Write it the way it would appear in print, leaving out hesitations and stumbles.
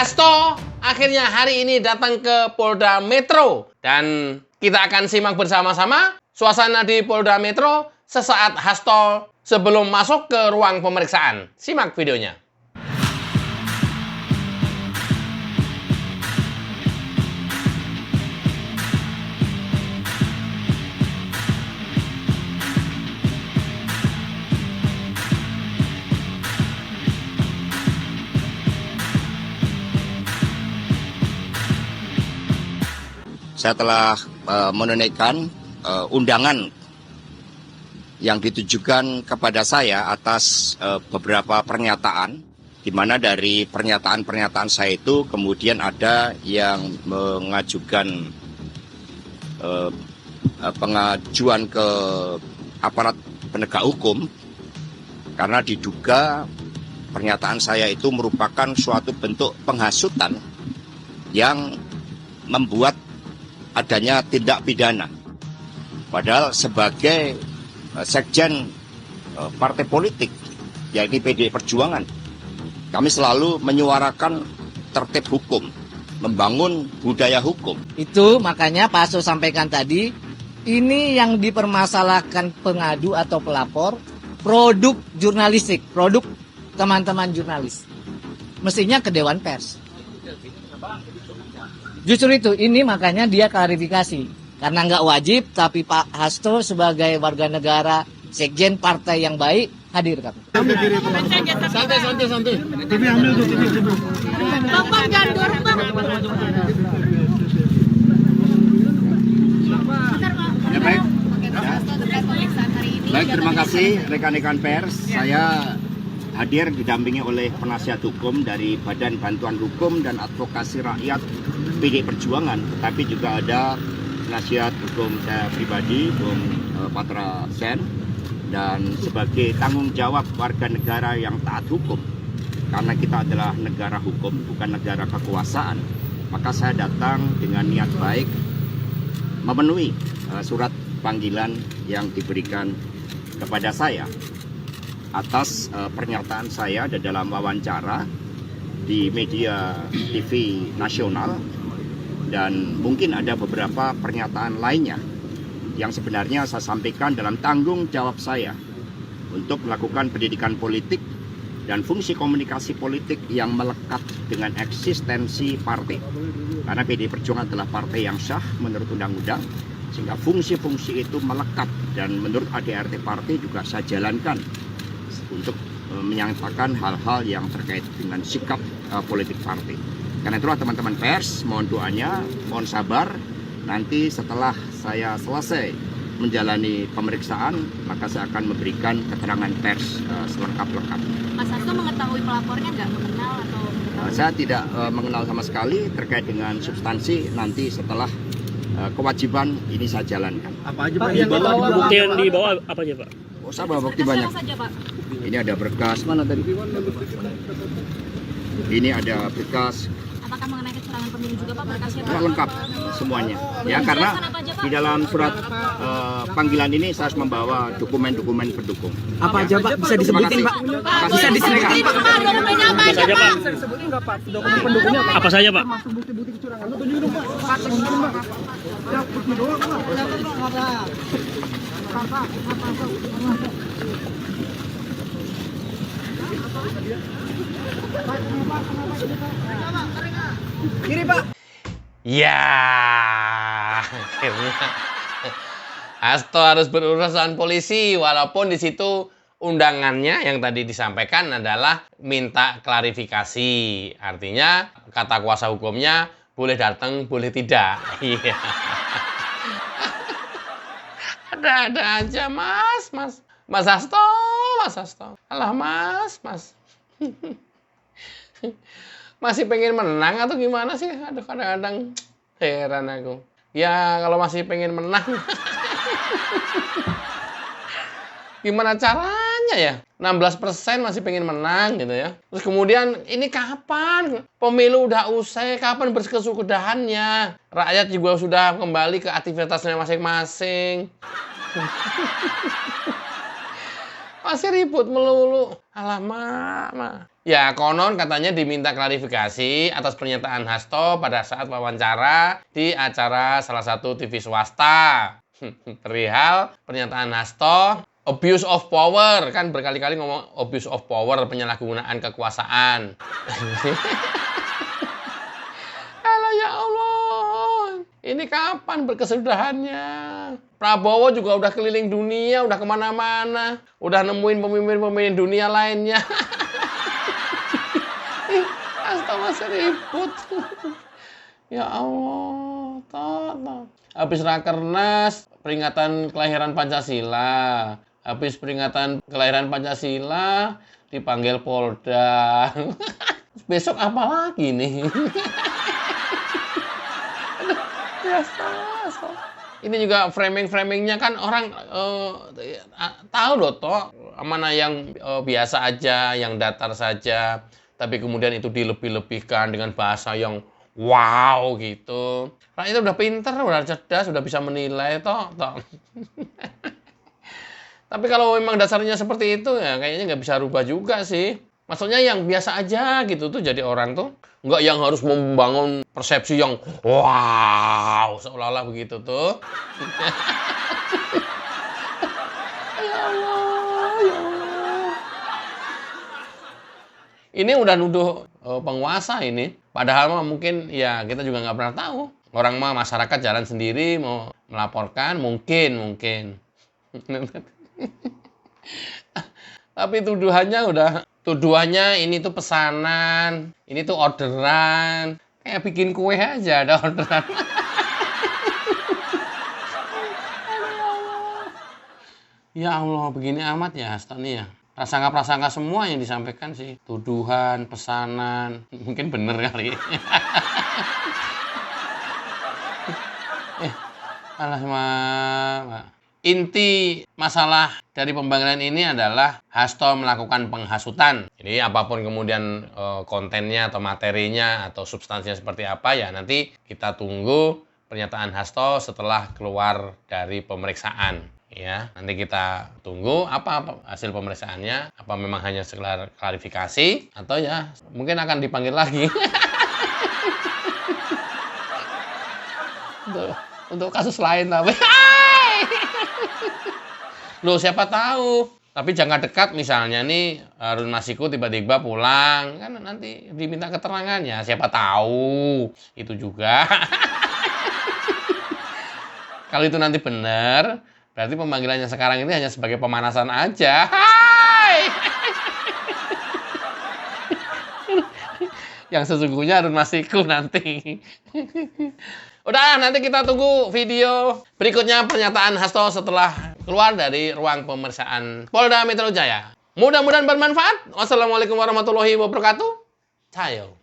Hasto akhirnya hari ini datang ke Polda Metro. Dan kita akan simak bersama-sama suasana di Polda Metro sesaat Hasto sebelum masuk ke ruang pemeriksaan. Simak videonya. Saya telah menunaikan undangan yang ditujukan kepada saya atas beberapa pernyataan, di mana dari pernyataan-pernyataan saya itu kemudian ada yang mengajukan pengajuan ke aparat penegak hukum karena diduga pernyataan saya itu merupakan suatu bentuk penghasutan yang membuat adanya tindak pidana. Padahal sebagai sekjen partai politik, yakni PDI Perjuangan, kami selalu menyuarakan tertib hukum, membangun budaya hukum. Itu makanya Pak Hasto sampaikan tadi, ini yang dipermasalahkan pengadu atau pelapor, produk jurnalistik, produk teman-teman jurnalis. Mestinya ke Dewan Pers. Justru itu, ini makanya dia klarifikasi. Karena nggak wajib, tapi Pak Hasto sebagai warga negara, sekjen partai yang baik, hadir kami. Santai. TV ambil tuh, TV. Bapak jangan dorong, Bang. Ya, baik. Baik, terima kasih rekan-rekan pers. Saya hadir didampingi oleh penasihat hukum dari Badan Bantuan Hukum dan Advokasi Rakyat PDI Perjuangan, tetapi juga ada penasihat hukum saya pribadi, Bung Patra Sen, dan sebagai tanggung jawab warga negara yang taat hukum, karena kita adalah negara hukum, bukan negara kekuasaan, maka saya datang dengan niat baik memenuhi surat panggilan yang diberikan kepada saya atas pernyataan saya dalam wawancara di media TV nasional, dan mungkin ada beberapa pernyataan lainnya yang sebenarnya saya sampaikan dalam tanggung jawab saya untuk melakukan pendidikan politik dan fungsi komunikasi politik yang melekat dengan eksistensi partai. Karena PDI Perjuangan adalah partai yang sah menurut undang-undang, sehingga fungsi-fungsi itu melekat, dan menurut ADRT partai juga saya jalankan untuk menyatakan hal-hal yang terkait dengan sikap politik partai. Karena itulah teman-teman pers, mohon doanya, mohon sabar. Nanti setelah saya selesai menjalani pemeriksaan, maka saya akan memberikan keterangan pers selengkap-lengkap. Mas Hasto mengetahui pelapornya nggak mengenal atau mengetahui? Saya tidak mengenal sama sekali. Terkait dengan substansi, nanti setelah kewajiban ini saya jalankan. Apa aja Pak yang dibawa? Bukti yang dibawa apa aja Pak? Oh, saya bawa bukti banyak. Apa saja, Pak? Ini ada berkas, mana tadi? Ini ada berkas. Apakah mengenai kecurangan pemilu juga, Pak? Berkasnya, Pak? Lengkap semuanya. Ya, karena di dalam surat panggilan ini saya harus membawa dokumen-dokumen pendukung. Apa aja Pak? Bisa disebutin, Pak? Bisa disebutin, Pak. Dokumennya apa Apa aja, saja Pak? Pak? Bisa disebutin nggak Pak? Dokumen pendukungnya Pak? Apa saja Pak? Termasuk bukti-bukti kecurangan. Lu tunjukin dong Pak. Pak, tunjukin Pak. Ya, bukti doang Pak. Kiri Pak. Ya, akhirnya Hasto harus berurusan polisi, walaupun di situ undangannya yang tadi disampaikan adalah minta klarifikasi. Artinya kata kuasa hukumnya boleh datang, boleh tidak. Iya. Ada-ada aja, Mas Hasto. Alah, Mas. Masih pengen menang atau gimana sih? Aduh, kadang-kadang heran aku. Ya, kalau masih pengen menang, gimana caranya ya? 16% masih pengen menang gitu ya. Terus kemudian, ini kapan? Pemilu udah usai, kapan berkesudahannya? Rakyat juga sudah kembali ke aktivitasnya masing-masing. Masih ribut melulu. Alamak. Ya, konon katanya diminta klarifikasi atas pernyataan Hasto pada saat wawancara di acara salah satu TV swasta. Perihal pernyataan Hasto, abuse of power. Kan berkali-kali ngomong abuse of power, penyalahgunaan kekuasaan. Alah ya Allah. Ini kapan berkesudahannya? Prabowo juga udah keliling dunia, udah kemana-mana. Udah nemuin pemimpin-pemimpin dunia lainnya. Hasto masih ribut. Ya Allah, toh. Habis rakernas, peringatan kelahiran Pancasila. Habis peringatan kelahiran Pancasila, dipanggil Polda. Besok apa lagi nih? Biasa. Ini juga framing-framingnya kan orang tahu loh toh mana yang biasa aja, yang datar saja, tapi kemudian itu dilebih-lebihkan dengan bahasa yang wow gitu. Rakyat udah pinter, udah cerdas, udah bisa menilai toh. Tapi kalau memang dasarnya seperti itu ya kayaknya nggak bisa rubah juga sih. Maksudnya yang biasa aja gitu tuh jadi orang tuh. Nggak yang harus membangun persepsi yang wow, seolah-olah begitu tuh. Ya Allah, ya Allah. Ini udah nuduh penguasa ini. Padahal mah mungkin ya kita juga nggak pernah tahu. Orang mah masyarakat jalan sendiri mau melaporkan mungkin. Tapi tuduhannya ini tuh pesanan, ini tuh orderan. Kayak bikin kue aja ada orderan. Ya Allah, begini amat ya Hasto nih ya. Prasangka-prasangka semua yang disampaikan sih. Tuduhan, pesanan. Mungkin bener kali. Alah, inti masalah dari pembangunan ini adalah Hasto melakukan penghasutan. Jadi apapun kemudian kontennya atau materinya atau substansinya seperti apa ya nanti kita tunggu pernyataan Hasto setelah keluar dari pemeriksaan. Ya, nanti kita tunggu apa hasil pemeriksaannya, apa memang hanya sekedar klarifikasi atau ya mungkin akan dipanggil lagi. untuk kasus lain tapi. Loh, siapa tahu. Tapi jangka dekat misalnya nih Harun Masiku tiba-tiba pulang, kan nanti diminta keterangannya. Siapa tahu. Itu juga. Kalau itu nanti benar, berarti pemanggilannya sekarang ini hanya sebagai pemanasan aja. Hai! Yang sesungguhnya Harun Masiku nanti. Udah, nanti kita tunggu video berikutnya pernyataan Hasto setelah keluar dari ruang pemeriksaan Polda Metro Jaya. Mudah-mudahan bermanfaat. Wassalamualaikum warahmatullahi wabarakatuh. Cayo.